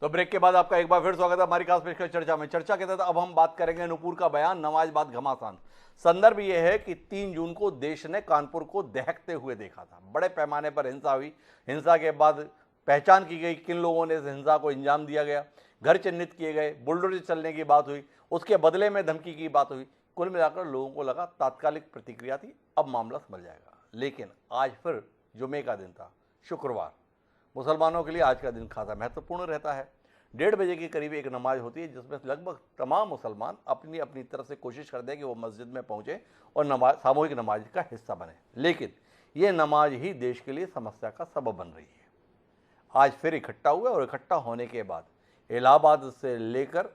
तो ब्रेक के बाद आपका एक बार फिर स्वागत है हमारी खास पेशकश चर्चा में। चर्चा के तहत अब हम बात करेंगे नूपुर का बयान, नमाज बाद घमासान। संदर्भ यह है कि 3 जून को देश ने कानपुर को दहकते हुए देखा था। बड़े पैमाने पर हिंसा हुई। हिंसा के बाद पहचान की गई किन लोगों ने इस हिंसा को अंजाम दिया गया, घर चिन्हित किए गए, बुलडोजर चलने की बात हुई, उसके बदले में धमकी की बात हुई। कुल मिलाकर लोगों को लगा तात्कालिक प्रतिक्रिया थी, अब मामला संभल जाएगा। लेकिन आज फिर जुमे का दिन था, शुक्रवार। मुसलमानों के लिए आज का दिन खासा महत्वपूर्ण रहता है। 1:30 बजे के करीब एक नमाज होती है जिसमें लगभग तमाम मुसलमान अपनी अपनी तरफ से कोशिश करते हैं कि वो मस्जिद में पहुंचे और सामूहिक नमाज का हिस्सा बने। लेकिन ये नमाज ही देश के लिए समस्या का सबब बन रही है। आज फिर इकट्ठा हुए और इकट्ठा होने के बाद इलाहाबाद से लेकर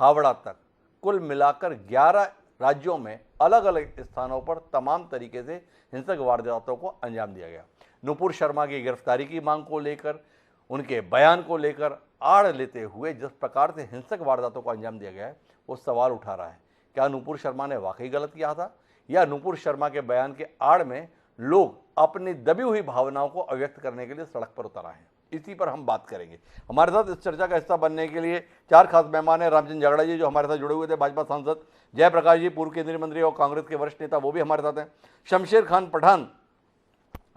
हावड़ा तक कुल मिलाकर 11 राज्यों में अलग अलग स्थानों पर तमाम तरीके से हिंसक वारदातों को अंजाम दिया गया। नूपुर शर्मा की गिरफ्तारी की मांग को लेकर, उनके बयान को लेकर आड़ लेते हुए जिस प्रकार से हिंसक वारदातों को अंजाम दिया गया है, वो सवाल उठा रहा है, क्या नूपुर शर्मा ने वाकई गलत किया था या नूपुर शर्मा के बयान के आड़ में लोग अपनी दबी हुई भावनाओं को अव्यक्त करने के लिए सड़क पर उतर आए हैं। इसी पर हम बात करेंगे। हमारे साथ इस चर्चा का हिस्सा बनने के लिए 4 खास मेहमान हैं। रामचंद्र झगड़ा जी जो हमारे साथ जुड़े हुए थे, भाजपा सांसद। जयप्रकाश जी पूर्व केंद्रीय मंत्री और कांग्रेस के वरिष्ठ नेता, वो भी हमारे साथ हैं। शमशेर खान पठान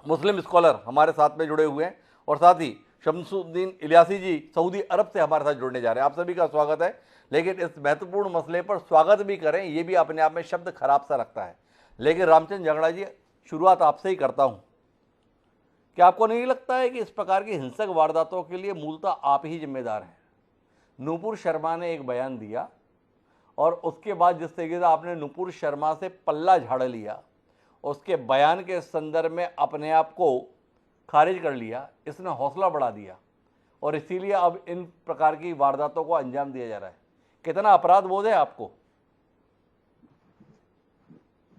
मुस्लिम स्कॉलर हमारे साथ में जुड़े हुए हैं, और साथ ही शमसुद्दीन इलियासी जी सऊदी अरब से हमारे साथ जुड़ने जा रहे हैं। आप सभी का स्वागत है। लेकिन इस महत्वपूर्ण मसले पर स्वागत भी करें, ये भी अपने आप में शब्द खराब सा लगता है। लेकिन रामचंद्र झगड़ा जी, शुरुआत आपसे ही करता हूं। क्या आपको नहीं लगता है कि इस प्रकार की हिंसक वारदातों के लिए मूलतः आप ही जिम्मेदार हैं? नूपुर शर्मा ने एक बयान दिया और उसके बाद जिस तरीके से आपने नूपुर शर्मा से पल्ला झाड़ लिया, उसके बयान के संदर्भ में अपने आप को खारिज कर लिया, इसने हौसला बढ़ा दिया और इसीलिए अब इन प्रकार की वारदातों को अंजाम दिया जा रहा है। कितना अपराध बोध है आपको?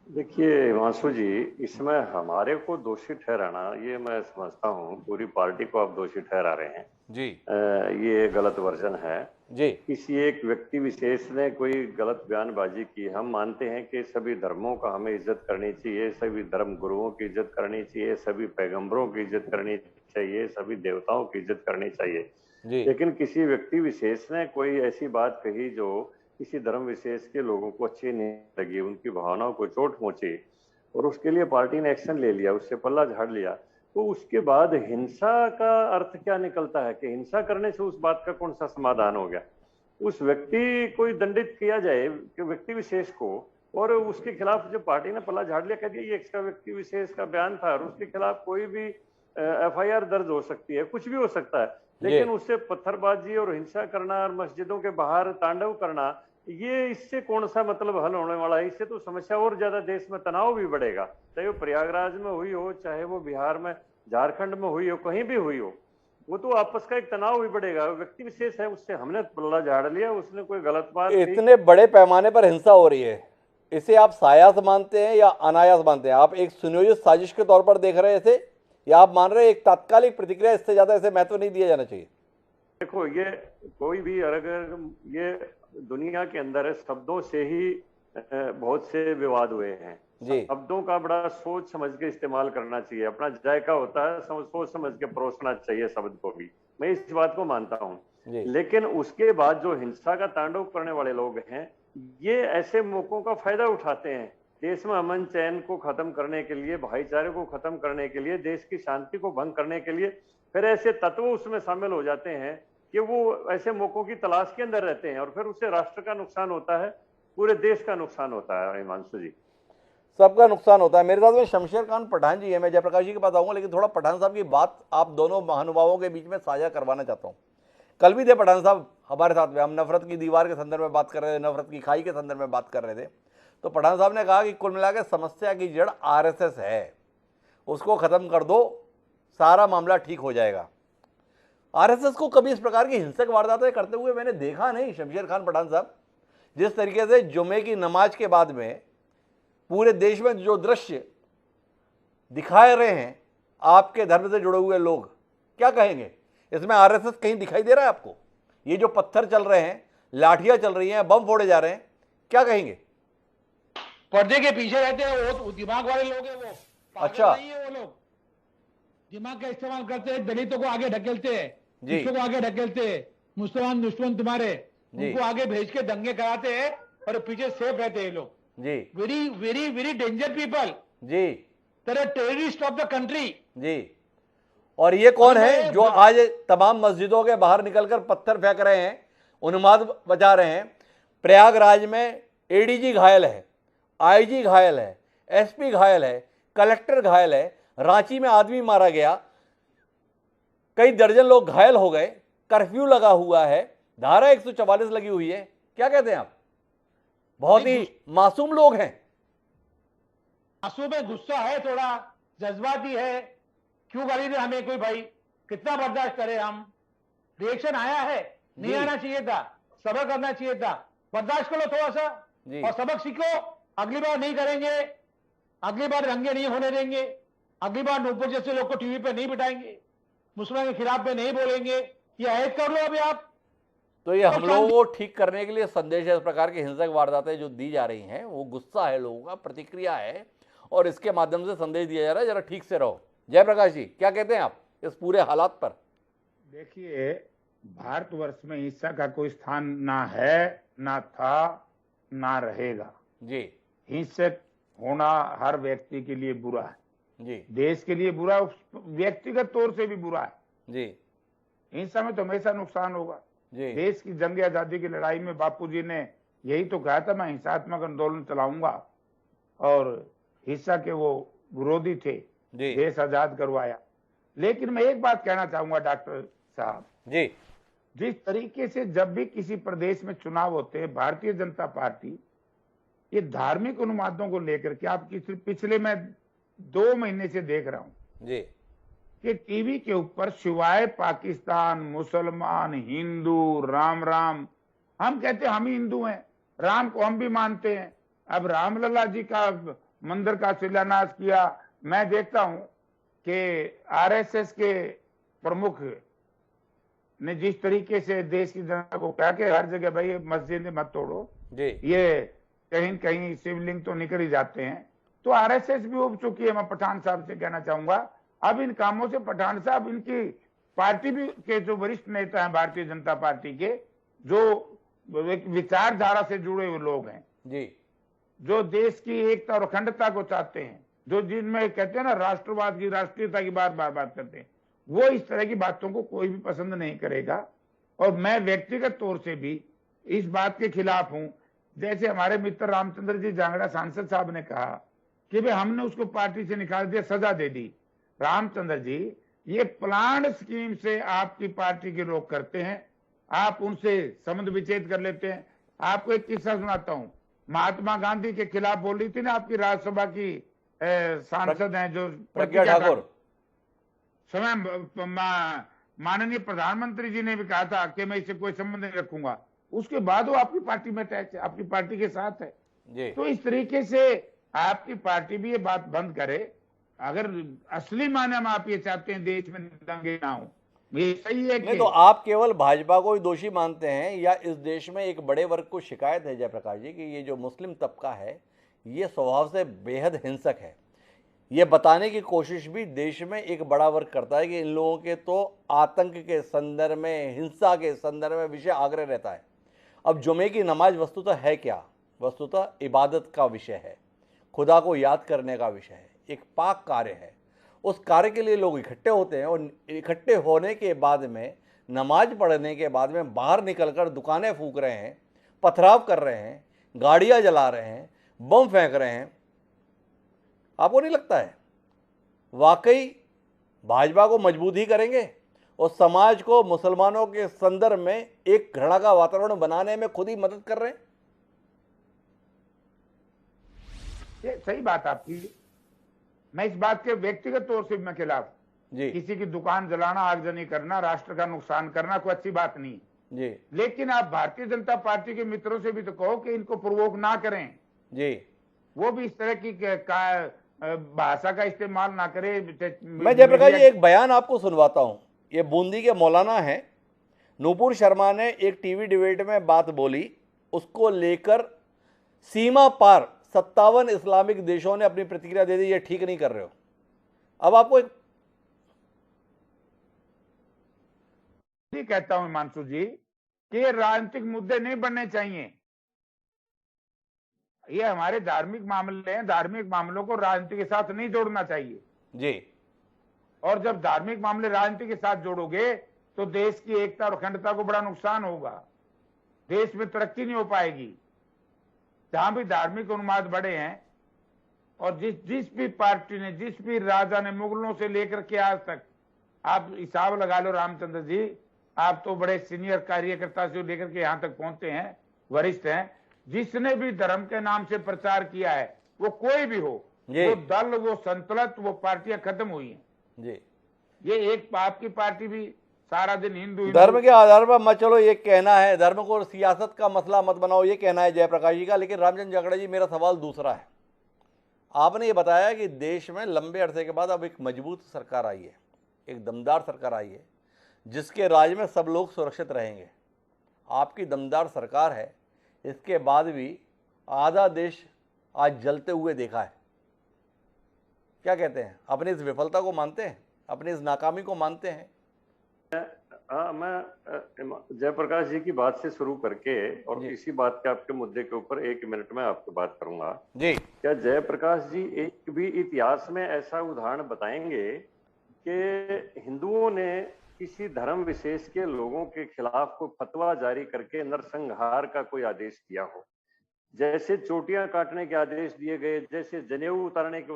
देखिए हिमांशु जी, इसमें हमारे को दोषी ठहराना, ये मैं समझता हूँ पूरी पार्टी को आप दोषी ठहरा रहे हैं जी। ये गलत वर्जन है जी। किसी एक व्यक्ति विशेष ने कोई गलत बयानबाजी की। हम मानते हैं कि सभी धर्मों का हमें इज्जत करनी चाहिए, सभी धर्म गुरुओं की इज्जत करनी चाहिए, सभी पैगंबरों की इज्जत करनी चाहिए, सभी देवताओं की इज्जत करनी चाहिए जी। लेकिन किसी व्यक्ति विशेष ने कोई ऐसी बात कही जो किसी धर्म विशेष के लोगों को अच्छी नहीं लगी, उनकी भावनाओं को चोट पहुंची और उसके लिए पार्टी ने एक्शन ले लिया, उससे पल्ला झाड़ लिया। तो उसके बाद हिंसा का अर्थ क्या निकलता है कि हिंसा करने से उस बात का कौन सा समाधान हो गया? उस व्यक्ति को दंडित किया जाए कि व्यक्ति विशेष को, और उसके खिलाफ जो पार्टी ने पल्ला झाड़ लिया, कह दिया ये एक्स्ट्रा व्यक्ति विशेष का बयान था और उसके खिलाफ कोई भी FIR दर्ज हो सकती है, कुछ भी हो सकता है। लेकिन उससे पत्थरबाजी और हिंसा करना और मस्जिदों के बाहर तांडव करना, ये इससे कौन सा मतलब हल होने वाला है? इससे तो समस्या और ज्यादा, देश में तनाव भी बढ़ेगा। चाहे वो प्रयागराज में हुई हो, चाहे वो बिहार में, झारखंड में हुई हो, कहीं भी हुई हो, वो तो आपस का एक तनाव भी बढ़ेगा। व्यक्ति विशेष है, उससे हमने पल्ला झाड़ लिया, उसने कोई गलत बात, इतने बड़े पैमाने पर हिंसा हो रही है, इसे आप सायास मानते हैं या अनायास मानते हैं? आप एक सुनियोजित साजिश के तौर पर देख रहे हैं इसे, या आप मान रहे हैं एक तात्कालिक प्रतिक्रिया, इससे ज्यादा इसे महत्व नहीं दिया जाना चाहिए? देखो, ये कोई भी, अगर ये दुनिया के अंदर है, शब्दों से ही बहुत से विवाद हुए हैं। शब्दों का बड़ा सोच समझ के इस्तेमाल करना चाहिए, अपना जायका होता है, सोच समझ के परोसना चाहिए शब्द को भी, मैं इस बात को मानता हूँ। लेकिन उसके बाद जो हिंसा का तांडव करने वाले लोग हैं, ये ऐसे मौकों का फायदा उठाते हैं देश में अमन चैन को खत्म करने के लिए, भाईचारे को खत्म करने के लिए, देश की शांति को भंग करने के लिए। फिर ऐसे तत्व उसमें शामिल हो जाते हैं कि वो ऐसे मौकों की तलाश के अंदर रहते हैं और फिर उससे राष्ट्र का नुकसान होता है, पूरे देश का नुकसान होता है। हिमांशु जी, सबका नुकसान होता है। मेरे साथ में शमशेर खान पठान जी है, मैं जयप्रकाश जी के पास आऊंगा, लेकिन थोड़ा पठान साहब की बात आप दोनों महानुभावों के बीच में साझा करवाना चाहता हूँ। कल भी थे पठान साहब हमारे साथ में, हम नफरत की दीवार के संदर्भ में बात कर रहे थे, नफरत की खाई के संदर्भ में बात कर रहे थे। तो पठान साहब ने कहा कि कुल मिलाकर समस्या की जड़ RSS है, उसको खत्म कर दो, सारा मामला ठीक हो जाएगा। RSS को कभी इस प्रकार की हिंसक वारदातें करते हुए मैंने देखा नहीं। शमशेर खान पठान साहब, जिस तरीके से जुमे की नमाज के बाद में पूरे देश में जो दृश्य दिखाए रहे हैं आपके धर्म से जुड़े हुए लोग, क्या कहेंगे? इसमें RSS कहीं दिखाई दे रहा है आपको? ये जो पत्थर चल रहे हैं, लाठियां चल रही हैं, बम फोड़े जा रहे हैं, क्या कहेंगे? पर्दे के पीछे रहते हैं वो दिमाग वाले लोग हैं, वो अच्छा नहीं है। वो लोग दिमाग का इस्तेमाल करते हैं, दलितों को आगे ढकेलते हैं, दूसरों को आगे ढकेलते हैं, मुसलमान दुश्मन तुम्हारे, जी। उनको आगे भेज के दंगे कराते हैं और पीछे सेफ रहते हैं ये लोग। जी very very very danger people, जी they're terrorist of the country. जी। और ये कौन अरे है मैं- जो आज तमाम मस्जिदों के बाहर निकलकर पत्थर फेंक रहे हैं, उन्माद बजा रहे हैं? प्रयागराज में एडीजी घायल है, आईजी घायल है, एसपी घायल है, कलेक्टर घायल है, रांची में आदमी मारा गया, कई दर्जन लोग घायल हो गए, कर्फ्यू लगा हुआ है, धारा 144 लगी हुई है। क्या कहते हैं आप? बहुत ही मासूम लोग हैं। आंसू में गुस्सा है, थोड़ा जज्बाती है। क्यों गाली दे हमें कोई भाई? कितना बर्दाश्त करे हम? रिएक्शन आया है, नहीं जी। आना चाहिए था, सबक करना चाहिए था। बर्दाश्त करो थोड़ा सा जी। और सबक सीखो। अगली बार नहीं करेंगे, अगली बार दंगे नहीं होने देंगे, अगली बार नूपुर जैसे लोग को टीवी पे नहीं बिठाएंगे, मुसलमान के खिलाफ में नहीं बोलेंगे। ये अहद कर लो अभी आप। तो ये हम लोगों को ठीक करने के लिए संदेश है। इस प्रकार की हिंसक वारदातें जो दी जा रही हैं, वो गुस्सा है लोगों का, प्रतिक्रिया है, और इसके माध्यम से संदेश दिया जा रहा है जरा ठीक से रहो। जयप्रकाश जी, क्या कहते हैं आप इस पूरे हालात पर? देखिए, भारतवर्ष में हिंसा का कोई स्थान ना है, ना था, ना रहेगा। जी हिंसक होना हर व्यक्ति के लिए बुरा है, जी देश के लिए बुरा, उस व्यक्तिगत तौर से भी बुरा है। जी हिंसा में तो हमेशा नुकसान होगा। जी देश की जंग आजादी की लड़ाई में बापूजी ने यही तो कहा था, मैं हिंसात्मक आंदोलन चलाऊंगा, और हिंसा के वो विरोधी थे, जी देश आजाद करवाया। लेकिन मैं एक बात कहना चाहूंगा डॉक्टर साहब, जी जिस तरीके से जब भी किसी प्रदेश में चुनाव होते हैं, भारतीय जनता पार्टी ये धार्मिक उन्मादों को लेकर के, आप पिछले मैं 2 महीने से देख रहा हूं जी कि टीवी के ऊपर सिवाय पाकिस्तान, मुसलमान, हिंदू, राम राम, हम कहते हैं हम ही हिंदू हैं, राम को हम भी मानते हैं। अब रामलला जी का मंदिर का शिलान्यास किया। मैं देखता हूं कि आरएसएस के प्रमुख ने जिस तरीके से देश की जनता को कहा कि हर जगह भाई मस्जिद मत तोड़ो, जी ये कहीं न कहीं शिवलिंग तो निकल ही जाते हैं। तो आरएसएस भी उब चुकी है। मैं पठान साहब से कहना चाहूंगा, अब इन कामों से पठान साहब, इनकी पार्टी भी के जो वरिष्ठ नेता हैं भारतीय जनता पार्टी के, जो एक विचारधारा से जुड़े हुए लोग हैं, जी जो देश की एकता और अखंडता को चाहते हैं, जो जिनमें कहते हैं ना राष्ट्रवाद की, राष्ट्रीयता की बार बात करते हैं, वो इस तरह की बातों को कोई भी पसंद नहीं करेगा। और मैं व्यक्तिगत तौर से भी इस बात के खिलाफ हूं। जैसे हमारे मित्र रामचंद्र जी जांगड़ा सांसद साहब ने कहा कि भाई हमने उसको पार्टी से निकाल दिया, सजा दे दी। रामचंद्र जी, ये प्लान स्कीम से आपकी पार्टी के लोग करते हैं, आप उनसे संबंध विच्छेद कर लेते हैं। आपको एक किस्सा सुनाता हूं। महात्मा गांधी के खिलाफ बोल रही थी ना आपकी राज्यसभा की सांसद हैं जो प्रज्ञा ठाकुर, समय माननीय प्रधानमंत्री जी ने भी कहा था कि मैं इससे कोई संबंध नहीं रखूंगा। उसके बाद वो आपकी पार्टी में अटैच है, आपकी पार्टी के साथ है। जी तो इस तरीके से आपकी पार्टी भी ये बात बंद करे। अगर असली मायने में आप ये चाहते हैं देश में दंगे ना हो, ये सही है नहीं कि तो आप केवल भाजपा को ही दोषी मानते हैं, या इस देश में एक बड़े वर्ग को शिकायत है जयप्रकाश जी कि ये जो मुस्लिम तबका है ये स्वभाव से बेहद हिंसक है? ये बताने की कोशिश भी देश में एक बड़ा वर्ग करता है कि इन लोगों के तो आतंक के संदर्भ में, हिंसा के संदर्भ में विषय आग्रह रहता है। अब जुमे की नमाज वस्तुतः है क्या? वस्तुतः इबादत का विषय है, खुदा को याद करने का विषय है, एक पाक कार्य है। उस कार्य के लिए लोग इकट्ठे होते हैं, और इकट्ठे होने के बाद में, नमाज पढ़ने के बाद में बाहर निकलकर दुकानें फूंक रहे हैं, पथराव कर रहे हैं, गाड़ियां जला रहे हैं, बम फेंक रहे हैं। आपको नहीं लगता है वाकई भाजपा को मजबूत ही करेंगे और समाज को मुसलमानों के संदर्भ में एक घृणा का वातावरण बनाने में खुद ही मदद कर रहे हैं? ये सही बात आपकी। मैं इस बात के व्यक्तिगत तौर से मैं खिलाफ। जी किसी की दुकान जलाना, आगजनी करना, राष्ट्र का नुकसान करना कोई अच्छी बात नहीं। जी लेकिन आप भारतीय जनता पार्टी के मित्रों से भी तो कहो कि इनको प्रोवोक ना करें, जी वो भी इस तरह की भाषा का इस्तेमाल ना करे। मैं जयप्रकाश जी एक बयान आपको सुनवाता हूं। ये बूंदी के मौलाना हैं, नूपुर शर्मा ने एक टीवी डिबेट में बात बोली, उसको लेकर सीमा पार 57 इस्लामिक देशों ने अपनी प्रतिक्रिया दे दी, ये ठीक नहीं कर रहे हो। अब आपको एक कहता हूं हिमांशु जी, कि ये राजनीतिक मुद्दे नहीं बनने चाहिए। ये हमारे धार्मिक मामले हैं, धार्मिक मामलों को राजनीति के साथ नहीं जोड़ना चाहिए जी। और जब धार्मिक मामले राजनीति के साथ जोड़ोगे तो देश की एकता और अखंडता को बड़ा नुकसान होगा, देश में तरक्की नहीं हो पाएगी। जहां भी धार्मिक उन्माद बढ़े हैं और जिस भी पार्टी ने, जिस भी राजा ने, मुगलों से लेकर के आज तक, आप हिसाब लगा लो रामचंद्र जी, आप तो बड़े सीनियर कार्यकर्ता से लेकर के यहां तक पहुंचे हैं, वरिष्ठ हैं, जिसने भी धर्म के नाम से प्रचार किया है, वो कोई भी हो, वो दल, वो संतुलित, वो पार्टियां खत्म हुई हैं जी। ये एक आपकी पार्टी भी सारा दिन हिंदू धर्म के आधार पर मत चलो, ये कहना है, धर्म को सियासत का मसला मत बनाओ, ये कहना है जयप्रकाश जी का। लेकिन रामचंद्र जांगड़ा जी, मेरा सवाल दूसरा है। आपने ये बताया कि देश में लंबे अरसे के बाद अब एक मजबूत सरकार आई है, एक दमदार सरकार आई है, जिसके राज में सब लोग सुरक्षित रहेंगे। आपकी दमदार सरकार है, इसके बाद भी आधा देश आज जलते हुए देखा है। क्या कहते हैं? अपनी इस विफलता को मानते हैं, अपनी इस नाकामी को मानते हैं? मैं जयप्रकाश जी की बात से शुरू करके और इसी बात के आपके मुद्दे के ऊपर 1 मिनट में आपको बात करूंगा जी। क्या जयप्रकाश जी एक भी इतिहास में ऐसा उदाहरण बताएंगे कि हिंदुओं ने किसी धर्म विशेष के लोगों के खिलाफ कोई फतवा जारी करके नरसंहार का कोई आदेश दिया हो? जैसे चोटियां काटने के आदेश दिए गए, जैसे जनेऊ उतारने के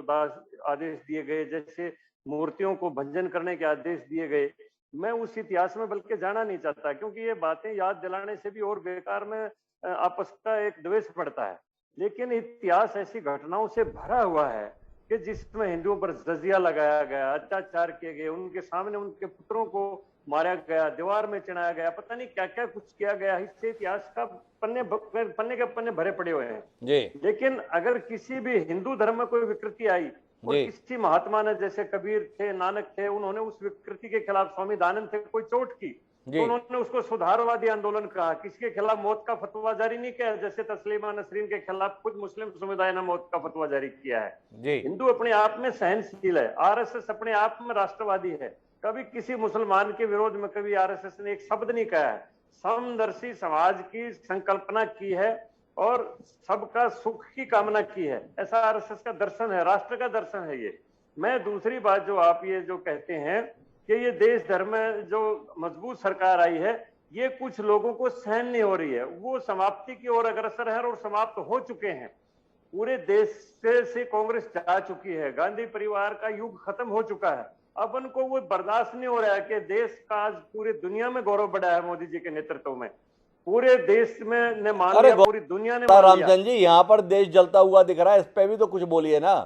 आदेश दिए गए, जैसे मूर्तियों को भंजन करने के आदेश दिए गए, मैं उस इतिहास में बल्कि जाना नहीं चाहता, क्योंकि ये बातें याद दिलाने से भी और बेकार में आपस का एक द्वेष बढ़ता है। लेकिन इतिहास ऐसी घटनाओं से भरा हुआ है कि जिसमें हिंदुओं पर जजिया लगाया गया, अत्याचार किए गए, उनके सामने उनके पुत्रों को मारा गया, दीवार में चढ़ाया गया, पता नहीं क्या क्या कुछ किया गया। इससे इतिहास का पन्ने के पन्ने भरे पड़े हुए हैं जी। लेकिन अगर किसी भी हिंदू धर्म में कोई विकृति आई और किसी महात्मा ने, जैसे कबीर थे, नानक थे, उन्होंने उस विकृति के खिलाफ, स्वामी दानंद थे, कोई चोट की तो उन्होंने उसको सुधारवादी आंदोलन कहा। किसी के खिलाफ मौत का फतवा जारी नहीं किया, जैसे तस्लीमा नसरीन के खिलाफ खुद मुस्लिम समुदाय ने मौत का फतवा जारी किया है। हिंदू अपने आप में सहनशील है, आरएसएस अपने आप में राष्ट्रवादी है। कभी किसी मुसलमान के विरोध में कभी आरएसएस ने एक शब्द नहीं कहा है। समदर्शी समाज की संकल्पना की है और सबका सुख की कामना की है, ऐसा आरएसएस का दर्शन है, राष्ट्र का दर्शन है ये। मैं दूसरी बात जो आप ये जो कहते हैं कि ये देश धर्म में जो मजबूत सरकार आई है, ये कुछ लोगों को सहन नहीं हो रही है, वो समाप्ति की ओर अग्रसर है और समाप्त हो चुके हैं। पूरे देश से कांग्रेस जा चुकी है, गांधी परिवार का युग खत्म हो चुका है। अब उनको वो बर्दाश्त नहीं हो रहा है कि देश का आज पूरी दुनिया में गौरव बढ़ा है मोदी जी के नेतृत्व में, पूरे देश में ने मान लिया, पूरी दुनिया ने मान लिया। रामचंद्र जी, यहाँ पर देश जलता हुआ दिख रहा है, इस पे भी तो कुछ बोलिए ना।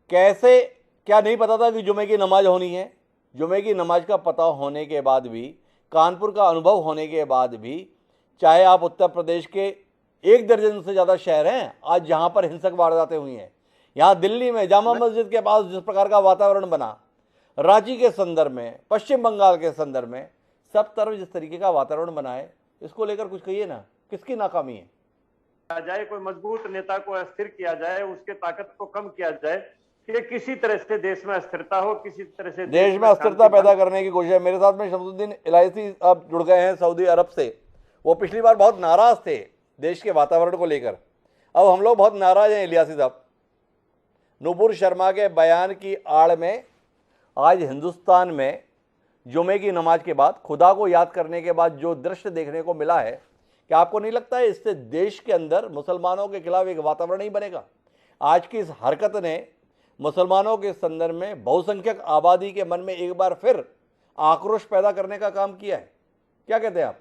कैसे, क्या नहीं पता था कि जुमे की नमाज होनी है? जुमे की नमाज का पता होने के बाद भी, कानपुर का अनुभव होने के बाद भी, चाहे आप उत्तर प्रदेश के 1 दर्जन से ज़्यादा शहर हैं आज जहाँ पर हिंसक वारदातें हुई हैं, यहाँ दिल्ली में जामा मस्जिद के पास जिस प्रकार का वातावरण बना, रांची के संदर्भ में, पश्चिम बंगाल के संदर्भ में, सब तरफ जिस तरीके का वातावरण बना है, इसको लेकर कुछ कहिए ना, किसकी नाकामी है? जाए कोई मजबूत नेता को अस्थिर किया जाए, उसके ताकत को कम किया जाए कि किसी तरह से देश में अस्थिरता हो, किसी तरह से देश में अस्थिरता पैदा करने की कोशिश है। मेरे साथ में शमसुद्दीन इलायची अब जुड़ गए हैं सऊदी अरब से। वो पिछली बार बहुत नाराज थे देश के वातावरण को लेकर, अब हम लोग बहुत नाराज हैं इलियासी साहब। नुपुर शर्मा के बयान की आड़ में आज हिंदुस्तान में जुमे की नमाज के बाद, खुदा को याद करने के बाद जो दृश्य देखने को मिला है, क्या आपको नहीं लगता है इससे देश के अंदर मुसलमानों के खिलाफ एक वातावरण ही बनेगा? आज की इस हरकत ने मुसलमानों के संदर्भ में बहुसंख्यक आबादी के मन में एक बार फिर आक्रोश पैदा करने का काम किया है। क्या कहते हैं आप?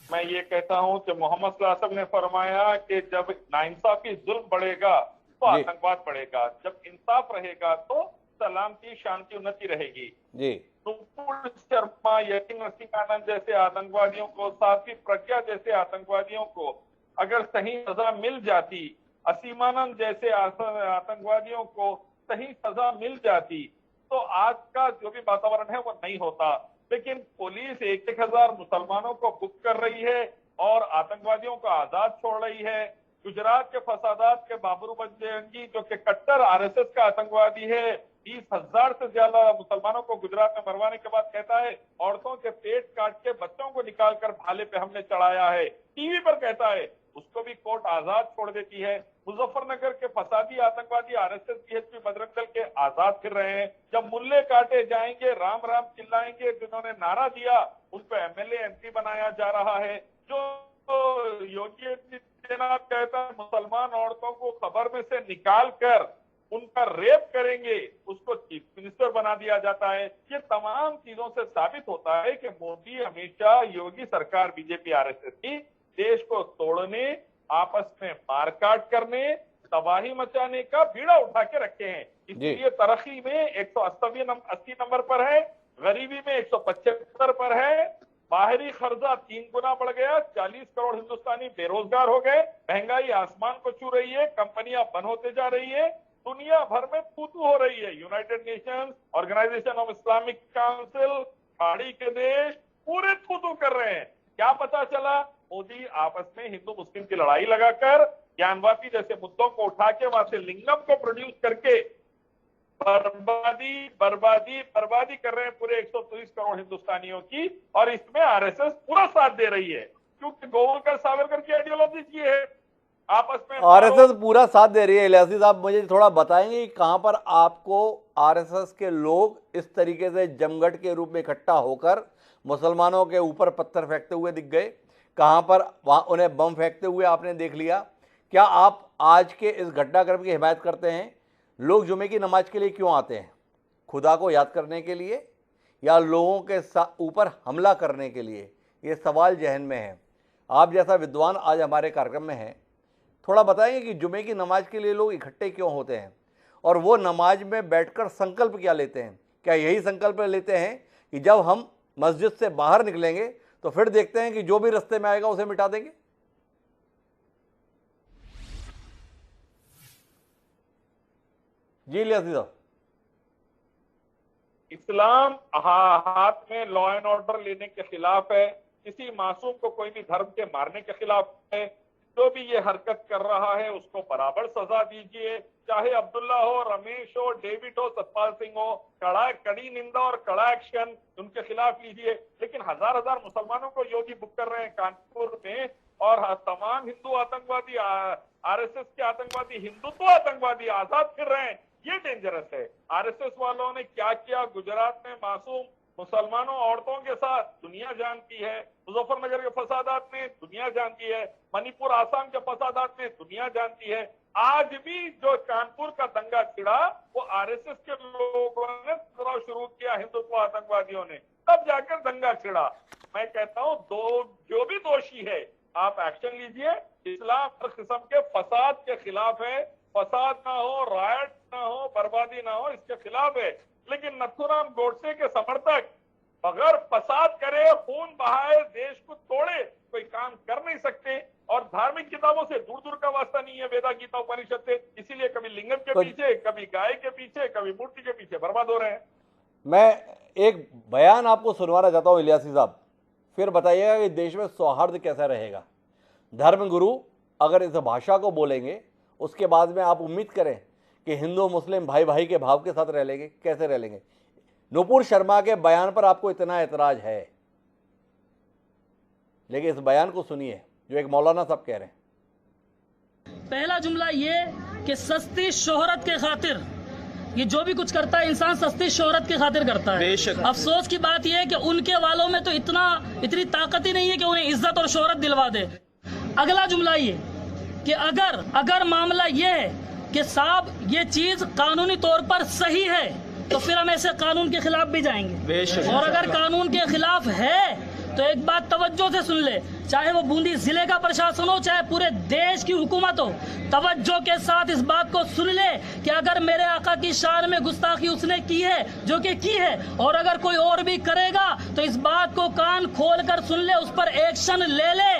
मैं ये कहता हूं कि मोहम्मद सल्लल्लाहु अलैहि वसल्लम ने फरमाया कि जब नाइंसाफी जुल्म बढ़ेगा तो आतंकवाद बढ़ेगा, जब इंसाफ रहेगा तो सलामती, शांति, उन्नति रहेगी। जी। नुपुर शर्मा, यकीन नसीमानंद जैसे आतंकवादियों को, साथी प्रज्ञा जैसे आतंकवादियों को अगर सही सजा मिल जाती, असीमानंद जैसे आतंकवादियों को सही सजा मिल जाती, तो आज का जो भी वातावरण है वो नहीं होता। लेकिन पुलिस 1,000 मुसलमानों को बुक कर रही है और आतंकवादियों को आजाद छोड़ रही है। गुजरात के फसादात के बाबरू बजरंगी जो कि कट्टर आरएसएस का आतंकवादी है, 20,000 से ज्यादा मुसलमानों को गुजरात में मरवाने के बाद कहता है औरतों के पेट काट के बच्चों को निकालकर भाले पे हमने चढ़ाया है, टीवी पर कहता है, उसको भी कोर्ट आजाद छोड़ देती है। मुजफ्फरनगर के फसादी आतंकवादी आरएसएस बीएचपी बजरंग दल के आजाद फिर रहे हैं। जब मुल्ले काटे जाएंगे, राम राम चिल्लाएंगे, जिन्होंने नारा दिया उन पर एमएलए एमपी बनाया जा रहा है। जो योगी आदित्यनाथ कहता है मुसलमान औरतों को खबर में से निकाल कर उनका रेप करेंगे, उसको चीफ मिनिस्टर बना दिया जाता है। ये तमाम चीजों से साबित होता है कि मोदी हमेशा योगी सरकार बीजेपी आरएसएस की देश को तोड़ने, आपस में मारकाट करने, तबाही मचाने का बीड़ा उठा के रखे हैं। इसलिए तरक्की में 180 नंबर पर है, गरीबी में 175 पर है, बाहरी खर्चा 3 गुना बढ़ गया, 40 करोड़ हिंदुस्तानी बेरोजगार हो गए, महंगाई आसमान को छू रही है, कंपनियां बंद होते जा रही है, दुनिया भर में तू-तू हो रही है। United Nations, Organisation of Islamic Council, खाड़ी के देश पूरे तू-तू कर रहे हैं। क्या पता चला? मोदी आपस में हिंदू मुस्लिम की लड़ाई लगाकर ज्ञानवापी जैसे मुद्दों को उठा के वहां से लिंगम को प्रोड्यूस करके बर्बादी बर्बादी बर्बादी कर रहे हैं पूरे 130 करोड़ हिंदुस्तानियों की। और इसमें आरएसएस पूरा साथ दे रही है, क्योंकि गोवलकर सावरकर की आइडियोलॉजी की है। आपस में आरएसएस पूरा साथ दे रही है। इलियासी साहब मुझे थोड़ा बताएंगे कि कहां पर आपको आरएसएस के लोग इस तरीके से जमघट के रूप में इकट्ठा होकर मुसलमानों के ऊपर पत्थर फेंकते हुए दिख गए? कहां पर वहां उन्हें बम फेंकते हुए आपने देख लिया? क्या आप आज के इस घटनाक्रम की हिमायत करते हैं? लोग जुमे की नमाज के लिए क्यों आते हैं? खुदा को याद करने के लिए या लोगों के ऊपर हमला करने के लिए? ये सवाल जहन में है। आप जैसा विद्वान आज हमारे कार्यक्रम में हैं, थोड़ा बताएंगे कि जुमे की नमाज के लिए लोग इकट्ठे क्यों होते हैं और वो नमाज में बैठकर संकल्प क्या लेते हैं? क्या यही संकल्प लेते हैं कि जब हम मस्जिद से बाहर निकलेंगे तो फिर देखते हैं कि जो भी रास्ते में आएगा उसे मिटा देंगे? जी इलियासी साहब। इस्लाम हाथ में लॉ एंड ऑर्डर लेने के खिलाफ है, किसी मासूम को कोई भी धर्म के मारने के खिलाफ है। जो भी ये हरकत कर रहा है उसको बराबर सजा दीजिए, चाहे अब्दुल्ला हो, रमेश हो, डेविड हो, सतपाल सिंह हो, कड़ी निंदा और कड़ा एक्शन उनके खिलाफ लीजिए। लेकिन हजार हजार मुसलमानों को योगी बुक कर रहे हैं कानपुर में, और तमाम हिंदू आतंकवादी, आरएसएस के आतंकवादी, हिंदुत्व आतंकवादी आजाद फिर रहे हैं। ये डेंजरस है। आरएसएस वालों ने क्या किया गुजरात में मासूम मुसलमानों औरतों के साथ, दुनिया जानती है। मुजफ्फरनगर के फसादात में दुनिया जानती है, मणिपुर आसाम के फसादात में दुनिया जानती है। आज भी जो कानपुर का दंगा छिड़ा वो आरएसएस के लोगों ने शुरू किया, हिंदुत्व आतंकवादियों ने, तब जाकर दंगा छिड़ा। मैं कहता हूँ जो भी दोषी है आप एक्शन लीजिए। इस्लाम हर किस्म के फसाद के खिलाफ है, फसाद ना हो, रायट ना हो, बर्बादी ना हो, इसके खिलाफ है। लेकिन नथुराम गोडसे के समर्थक अगर फसाद करे, खून बहाए, देश को तोड़े, कोई काम कर नहीं सकते। और धार्मिक किताबों से दूर दूर का वास्ता नहीं है, वेदा गीता उपनिषद से। इसीलिए कभी लिंगम के पीछे, कभी गाय के पीछे, कभी मूर्ति के पीछे बर्बाद हो रहे हैं। मैं एक बयान आपको सुनवाना चाहता हूं इलियासी साहब, फिर बताइएगा कि देश में सौहार्द कैसा रहेगा। धर्मगुरु अगर इस भाषा को बोलेंगे, उसके बाद में आप उम्मीद करें कि हिंदू मुस्लिम भाई भाई के भाव के साथ रह लेंगे? कैसे रह लेंगे? नुपुर शर्मा के बयान पर आपको इतना एतराज है, लेकिन इस बयान को सुनिए जो एक मौलाना साहब कह रहे हैं। पहला जुमला ये कि सस्ती शोहरत के खातिर ये जो भी कुछ करता है इंसान सस्ती शोहरत के खातिर करता है। अफसोस की बात यह है कि उनके वालों में तो इतनी ताकत ही नहीं है कि उन्हें इज्जत और शोहरत दिलवा दे। अगला जुमला ये कि अगर मामला ये है कि साहब ये चीज कानूनी तौर पर सही है तो फिर हम ऐसे कानून के खिलाफ भी जाएंगे। और अगर कानून के खिलाफ है तो एक बात तवज्जो से सुन ले, चाहे वो बूंदी जिले का प्रशासन हो, चाहे पूरे देश की हुकूमत हो, तवज्जो के साथ इस बात को सुन ले कि अगर मेरे आका की शान में गुस्ताखी उसने की है, जो कि की है, और अगर कोई और भी करेगा तो इस बात को कान खोल कर सुन ले, उस पर एक्शन ले ले।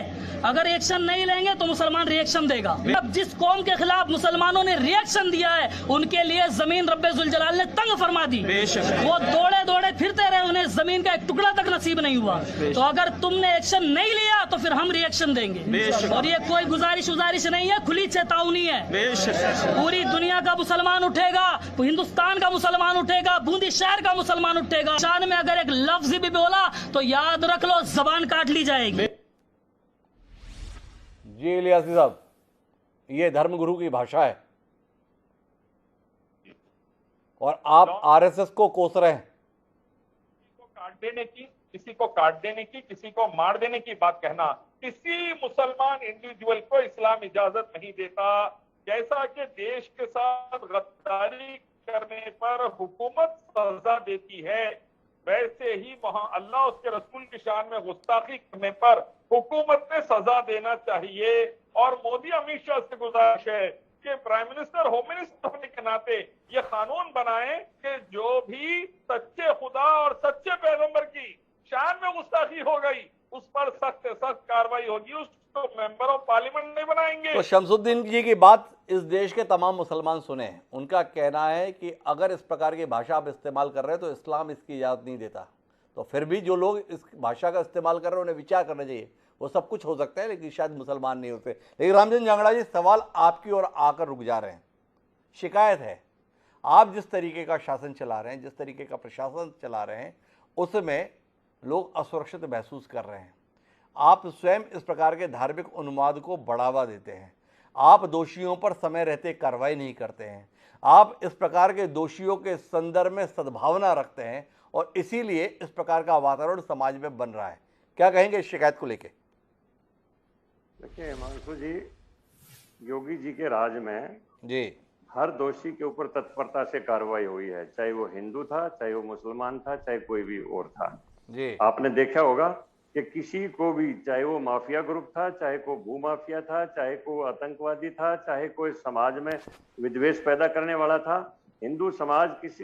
अगर एक्शन नहीं लेंगे तो मुसलमान रिएक्शन देगा। अब जिस कौम के खिलाफ मुसलमानों ने रिएक्शन दिया है उनके लिए जमीन रब्बे जुल जलाल ने तंग फरमा दी। वो दौड़े दौड़े फिरते रहे, उन्हें जमीन का एक टुकड़ा तक नसीब नहीं हुआ। तो अगर तुमने एक्शन नहीं लिया तो फिर हम रिएक्शन देंगे। और ये कोई गुजारिश नहीं है, खुली चेतावनी है। पूरी दुनिया का मुसलमान उठेगा, हिंदुस्तान का मुसलमान उठेगा, बूंदी शहर का मुसलमान उठेगा। शान में अगर एक लफ्ज भी बोला तो याद रख लो जबान काट ली जाएगी। जी इलियासी साहब, ये धर्मगुरु की भाषा है और आप आरएसएस को कोस रहे हैं। किसी को काट देने की, किसी को मार देने की बात कहना, किसी मुसलमान इंडिविजुअल को इस्लाम इजाजत नहीं देता। जैसा कि देश के साथ गद्दारी करने पर हुकूमत सजा देती है, वैसे ही वहां अल्लाह उसके रसूल की शान में गुस्ताखी करने पर हुकूमत ने सजा देना चाहिए। और मोदी अमित शाह से गुजारिश है कि प्राइम मिनिस्टर, होम मिनिस्टर होने के नाते ये कानून बनाए कि जो भी सच्चे खुदा और सच्चे पैगंबर की शान में गुस्ताखी हो गई उस पर सख्त सख्त कार्रवाई होगी। उसको मेंबर ऑफ पार्लियामेंट नहीं बनाएंगे। तो शमसुद्दीन जी की बात इस देश के तमाम मुसलमान सुने। उनका कहना है कि अगर इस प्रकार की भाषा आप इस्तेमाल कर रहे हैं तो इस्लाम इसकी इजाज़त नहीं देता। तो फिर भी जो लोग इस भाषा का इस्तेमाल कर रहे हैं उन्हें विचार करना चाहिए। वो सब कुछ हो सकता है लेकिन शायद मुसलमान नहीं होते। लेकिन रामचंद्र जांगड़ा जी, सवाल आपकी ओर आकर रुक जा रहे हैं। शिकायत है, आप जिस तरीके का शासन चला रहे हैं, जिस तरीके का प्रशासन चला रहे हैं, उसमें लोग असुरक्षित महसूस कर रहे हैं। आप स्वयं इस प्रकार के धार्मिक उन्माद को बढ़ावा देते हैं। आप दोषियों पर समय रहते कार्रवाई नहीं करते हैं। आप इस प्रकार के दोषियों के संदर्भ में सद्भावना रखते हैं और इसीलिए इस प्रकार का वातावरण समाज में बन रहा है। क्या कहेंगे इस शिकायत को लेकर? देखिए हिमांशु जी, योगी जी के राज में जी हर दोषी के ऊपर तत्परता से कार्रवाई हुई है, चाहे वो हिंदू था, चाहे वो मुसलमान था, चाहे कोई भी और था। जी आपने देखा होगा कि किसी को भी, चाहे वो माफिया ग्रुप था, चाहे को भू माफिया था, चाहे को आतंकवादी था, चाहे कोई समाज में विद्वेष पैदा करने वाला था, हिंदू समाज, किसी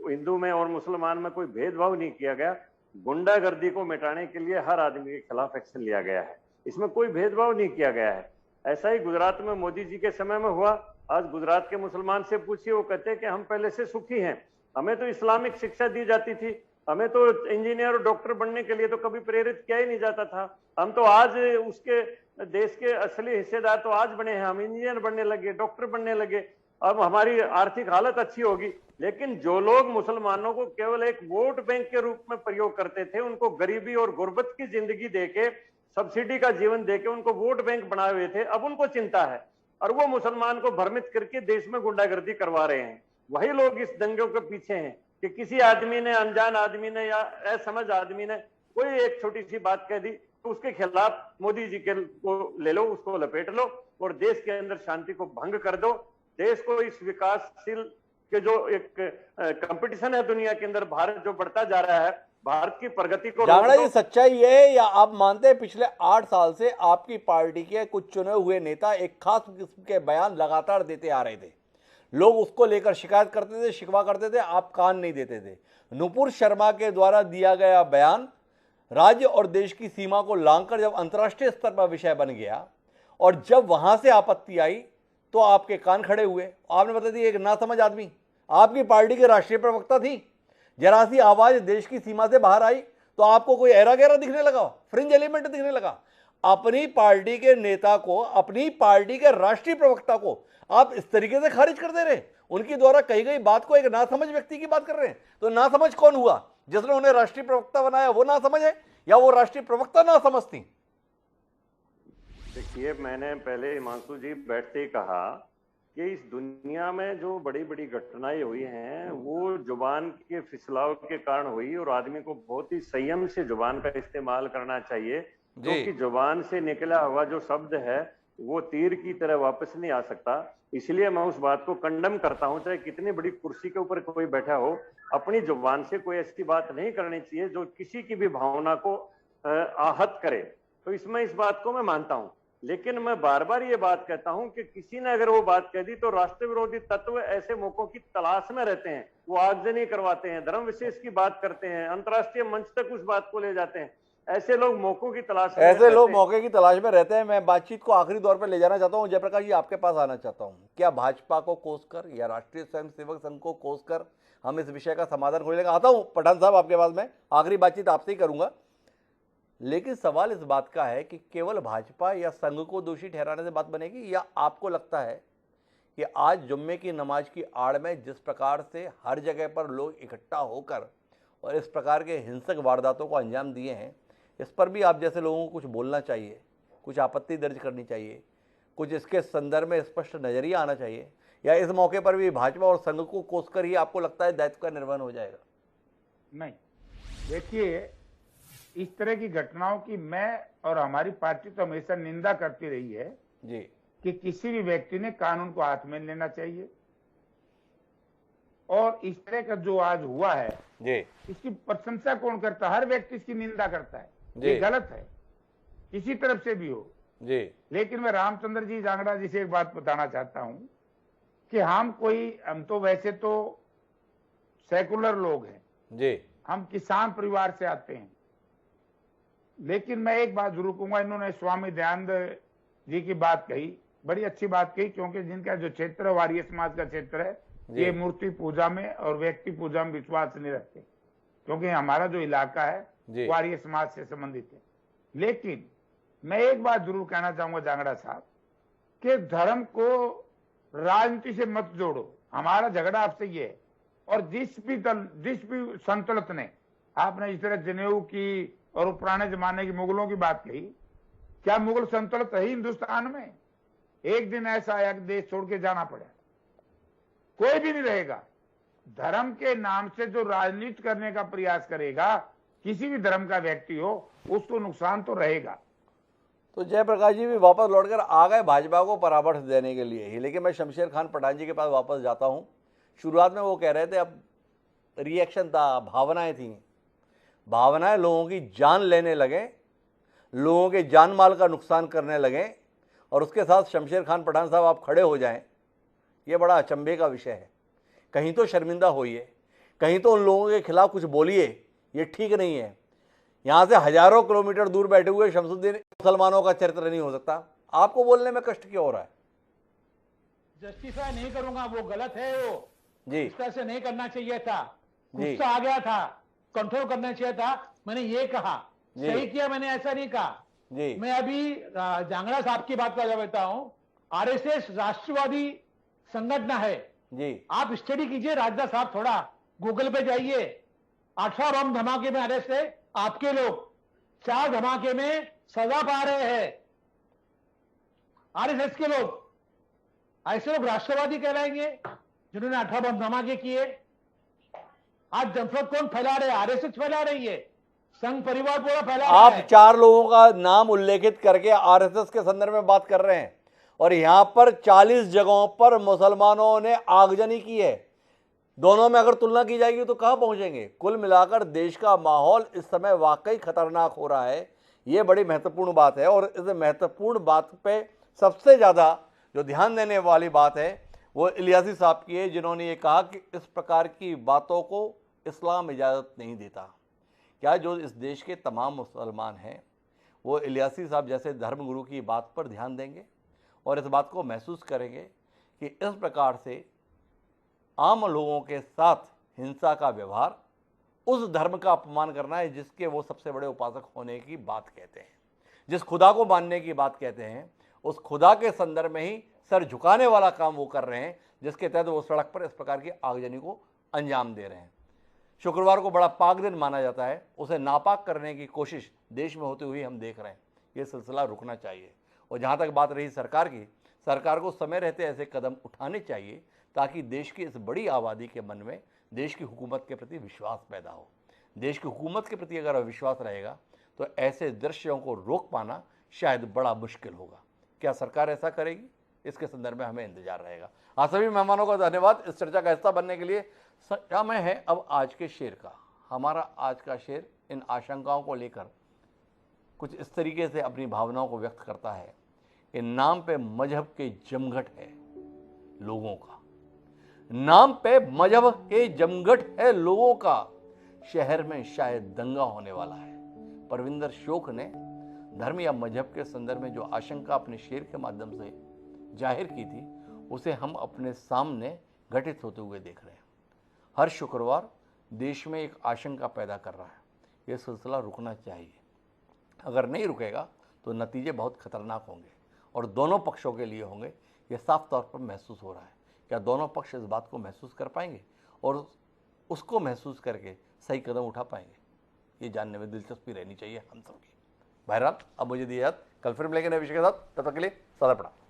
हिंदू में और मुसलमान में कोई भेदभाव नहीं किया गया। गुंडागर्दी को मिटाने के लिए हर आदमी के खिलाफ एक्शन लिया गया है, इसमें कोई भेदभाव नहीं किया गया है। ऐसा ही गुजरात में मोदी जी के समय में हुआ। आज गुजरात के मुसलमान से पूछिए, वो कहते हैं कि हम पहले से सुखी हैं, हमें तो इस्लामिक शिक्षा दी जाती थी, हमें तो इंजीनियर और डॉक्टर बनने के लिए तो कभी प्रेरित किया ही नहीं जाता था। हम तो आज उसके देश के असली हिस्सेदार तो आज बने हैं, हम इंजीनियर बनने लगे, डॉक्टर बनने लगे, अब हमारी आर्थिक हालत अच्छी होगी। लेकिन जो लोग मुसलमानों को केवल एक वोट बैंक के रूप में प्रयोग करते थे, उनको गरीबी और गुर्बत की जिंदगी देके, सब्सिडी का जीवन देके उनको वोट बैंक बनाए हुए थे, अब उनको चिंता है और वो मुसलमान को भ्रमित करके देश में गुंडागर्दी करवा रहे हैं। वही लोग इस दंगे के पीछे हैं कि किसी आदमी ने, अनजान आदमी ने या असमझ आदमी ने कोई एक छोटी सी बात कह दी तो उसके खिलाफ मोदी जी के को ले लो, उसको लपेट लो और देश के अंदर शांति को भंग कर दो। देश को इस विकासशील के जो एक कंपटीशन है दुनिया के अंदर, भारत जो बढ़ता जा रहा है, भारत की प्रगति को जांगड़ा जी, सच्चाई है या आप मानते हैं पिछले 8 साल से आपकी पार्टी के कुछ चुने हुए नेता एक खास किस्म के बयान लगातार देते आ रहे थे, लोग उसको लेकर शिकायत करते थे, शिकवा करते थे, आप कान नहीं देते थे। नुपुर शर्मा के द्वारा दिया गया बयान राज्य और देश की सीमा को लांघकर जब अंतर्राष्ट्रीय स्तर पर विषय बन गया और जब वहां से आपत्ति आई तो आपके कान खड़े हुए। आपने बता दी एक नासमझ आदमी आपकी पार्टी के राष्ट्रीय प्रवक्ता थी, जरा सी आवाज देश की सीमा से बाहर आई तो आपको कोई एरा गैरा दिखने लगा, फ्रिंज एलिमेंट दिखने लगा। अपनी पार्टी के नेता को, अपनी पार्टी के राष्ट्रीय प्रवक्ता को आप इस तरीके से खारिज कर दे रहे, उनकी द्वारा कही गई बात को एक नासमझ व्यक्ति की बात कर रहे हैं। तो नासमझ कौन हुआ? जिसने उन्हें राष्ट्रीय प्रवक्ता बनाया वो नासमझ है या वो राष्ट्रीय प्रवक्ता नासमझ थी? देखिए, मैंने पहले हिमांशु जी बैठते ही कहा कि इस दुनिया में जो बड़ी बड़ी घटनाएं हुई हैं वो जुबान के फिसलाव के कारण हुई और आदमी को बहुत ही संयम से जुबान का इस्तेमाल करना चाहिए, क्योंकि जुबान से निकला हुआ जो शब्द है वो तीर की तरह वापस नहीं आ सकता। इसलिए मैं उस बात को कंडम करता हूं, चाहे कितनी बड़ी कुर्सी के ऊपर कोई बैठा हो, अपनी जुबान से कोई ऐसी बात नहीं करनी चाहिए जो किसी की भी भावना को आहत करे। तो इसमें इस बात को मैं मानता हूं, लेकिन मैं बार बार ये बात कहता हूं कि किसी ने अगर वो बात कह दी तो राष्ट्र विरोधी तत्व ऐसे मौकों की तलाश में रहते हैं, वो आगजनी करवाते हैं, धर्म विशेष की बात करते हैं, अंतर्राष्ट्रीय मंच तक उस बात को ले जाते हैं। ऐसे लोग मौकों की तलाश में ऐसे लोग रहते हैं। मौके की तलाश में रहते हैं। मैं बातचीत को आखिरी दौर पर ले जाना चाहता हूं। जयप्रकाश जी, आपके पास आना चाहता हूं। क्या भाजपा को कोसकर या राष्ट्रीय स्वयंसेवक संघ को कोसकर हम इस विषय का समाधान खोजेंगे? आता हूं पठान साहब आपके पास। में आखिरी बातचीत आपसे ही करूंगा, लेकिन सवाल इस बात का है कि केवल भाजपा या संघ को दोषी ठहराने से बात बनेगी, या आपको लगता है कि आज जुम्मे की नमाज की आड़ में जिस प्रकार से हर जगह पर लोग इकट्ठा होकर और इस प्रकार के हिंसक वारदातों को अंजाम दिए हैं, इस पर भी आप जैसे लोगों को कुछ बोलना चाहिए, कुछ आपत्ति दर्ज करनी चाहिए, कुछ इसके संदर्भ में स्पष्ट नजरिया आना चाहिए, या इस मौके पर भी भाजपा और संघ को कोसकर ही आपको लगता है दायित्व का निर्वहन हो जाएगा? नहीं, देखिए, इस तरह की घटनाओं की मैं और हमारी पार्टी तो हमेशा निंदा करती रही है जी कि किसी भी व्यक्ति ने कानून को हाथ में लेना चाहिए, और इस तरह का जो आज हुआ है जी इसकी प्रशंसा कौन करता है? हर व्यक्ति इसकी निंदा करता है, जी। ये गलत है, किसी तरफ से भी हो। जी लेकिन मैं रामचंद्र जी जांगड़ा जी से एक बात बताना चाहता हूं कि हम तो वैसे तो सेकुलर लोग हैं, जी हम किसान परिवार से आते हैं, लेकिन मैं एक बात जरूर कहूंगा, इन्होंने स्वामी दयानंद जी की बात कही, बड़ी अच्छी बात कही, क्योंकि जिनका जो क्षेत्र है वारिय समाज का क्षेत्र है, ये मूर्ति पूजा में और व्यक्ति पूजा में विश्वास नहीं रखते, क्योंकि हमारा जो इलाका है वारिय समाज से संबंधित है। लेकिन मैं एक बात जरूर कहना चाहूंगा जांगड़ा साहब कि धर्म को राजनीति से मत जोड़ो, हमारा झगड़ा आपसे ये है। और जिस भी संतुलित ने, आपने इस तरह जनेऊ की और वो पुराने जमाने की मुगलों की बात कही, क्या मुगल संतुलित है हिंदुस्तान में? एक दिन ऐसा आया कि देश छोड़ के जाना पड़ा, कोई भी नहीं रहेगा। धर्म के नाम से जो राजनीति करने का प्रयास करेगा, किसी भी धर्म का व्यक्ति हो, उसको नुकसान तो रहेगा। तो जयप्रकाश जी भी वापस लौटकर आ गए भाजपा को परामर्श देने के लिए ही, लेकिन मैं शमशेर खान पठान जी के पास वापस जाता हूं। शुरुआत में वो कह रहे थे, अब रिएक्शन था, भावनाएं थी, भावनाएं लोगों की जान लेने लगे, लोगों के जान माल का नुकसान करने लगे, और उसके साथ शमशेर खान पठान साहब आप खड़े हो जाएं, ये बड़ा अचंभे का विषय है। कहीं तो शर्मिंदा होइए, कहीं तो उन लोगों के खिलाफ कुछ बोलिए, ये ठीक नहीं है। यहाँ से हजारों किलोमीटर दूर बैठे हुए शमसुद्दीन मुसलमानों का चरित्र नहीं हो सकता, आपको बोलने में कष्ट क्यों हो रहा है? जस्टिफाई नहीं करूंगा, वो गलत है, वो जी इस तरह से नहीं करना चाहिए था, जी। गुस्सा आ गया था, कंट्रोल करना चाहिए था, मैंने ये कहा, जी। सही किया, मैंने ऐसा नहीं कहा। जी मैं अभी जांगड़ा साहब की बात कर देता हूं। आरएसएस राष्ट्रवादी संगठन है जी आप स्टडी कीजिए, राजनाथ साहब थोड़ा गूगल पे जाइए, 18 बम धमाके में अरेस्ट है आपके लोग, 4 धमाके में सजा पा रहे हैं आरएसएस के लोग। ऐसे लोग राष्ट्रवादी कहलाएंगे जिन्होंने 18 बम धमाके किए? आज जनसत कौन फैला रहे? आरएसएस फैला रही है, संघ परिवार पूरा फैला रहा आप है। 4 लोगों का नाम उल्लेखित करके आरएसएस के संदर्भ में बात कर रहे हैं, और यहां पर 40 जगहों पर मुसलमानों ने आगजनी की है। दोनों में अगर तुलना की जाएगी तो कहां पहुंचेंगे? कुल मिलाकर देश का माहौल इस समय वाकई खतरनाक हो रहा है। ये बड़ी महत्वपूर्ण बात है, और इस महत्वपूर्ण बात पे सबसे ज़्यादा जो ध्यान देने वाली बात है वो इलियासी साहब की है, जिन्होंने ये कहा कि इस प्रकार की बातों को इस्लाम इजाज़त नहीं देता। क्या जो इस देश के तमाम मुसलमान हैं वो इलियासी साहब जैसे धर्मगुरु की बात पर ध्यान देंगे और इस बात को महसूस करेंगे कि इस प्रकार से आम लोगों के साथ हिंसा का व्यवहार उस धर्म का अपमान करना है जिसके वो सबसे बड़े उपासक होने की बात कहते हैं, जिस खुदा को मानने की बात कहते हैं, उस खुदा के संदर्भ में ही सर झुकाने वाला काम वो कर रहे हैं, जिसके तहत वो सड़क पर इस प्रकार की आगजनी को अंजाम दे रहे हैं। शुक्रवार को बड़ा पाक दिन माना जाता है, उसे नापाक करने की कोशिश देश में होती हुई हम देख रहे हैं। ये सिलसिला रुकना चाहिए, और जहाँ तक बात रही सरकार की, सरकार को समय रहते ऐसे कदम उठाने चाहिए ताकि देश की इस बड़ी आबादी के मन में देश की हुकूमत के प्रति विश्वास पैदा हो। देश की हुकूमत के प्रति अगर विश्वास रहेगा तो ऐसे दृश्यों को रोक पाना शायद बड़ा मुश्किल होगा। क्या सरकार ऐसा करेगी? इसके संदर्भ में हमें इंतजार रहेगा। आप सभी मेहमानों का धन्यवाद इस चर्चा का हिस्सा बनने के लिए। समय है अब आज के शेर का। हमारा आज का शेर इन आशंकाओं को लेकर कुछ इस तरीके से अपनी भावनाओं को व्यक्त करता है कि नाम पे मजहब के जमघट है लोगों का, नाम पे मजहब के जमघट है लोगों का, शहर में शायद दंगा होने वाला है। परविंदर शोक ने धर्म या मजहब के संदर्भ में जो आशंका अपने शेर के माध्यम से जाहिर की थी, उसे हम अपने सामने घटित होते हुए देख रहे हैं। हर शुक्रवार देश में एक आशंका पैदा कर रहा है। यह सिलसिला रुकना चाहिए। अगर नहीं रुकेगा तो नतीजे बहुत खतरनाक होंगे और दोनों पक्षों के लिए होंगे। यह साफ तौर पर महसूस हो रहा है। क्या दोनों पक्ष इस बात को महसूस कर पाएंगे और उसको महसूस करके सही कदम उठा पाएंगे? ये जानने में दिलचस्पी रहनी चाहिए हम सबकी। बहरहाल अब मुझे दिया याद, कल फिर मिलेंगे नए विषय के साथ। तब तक के लिए सदा प्रणाम।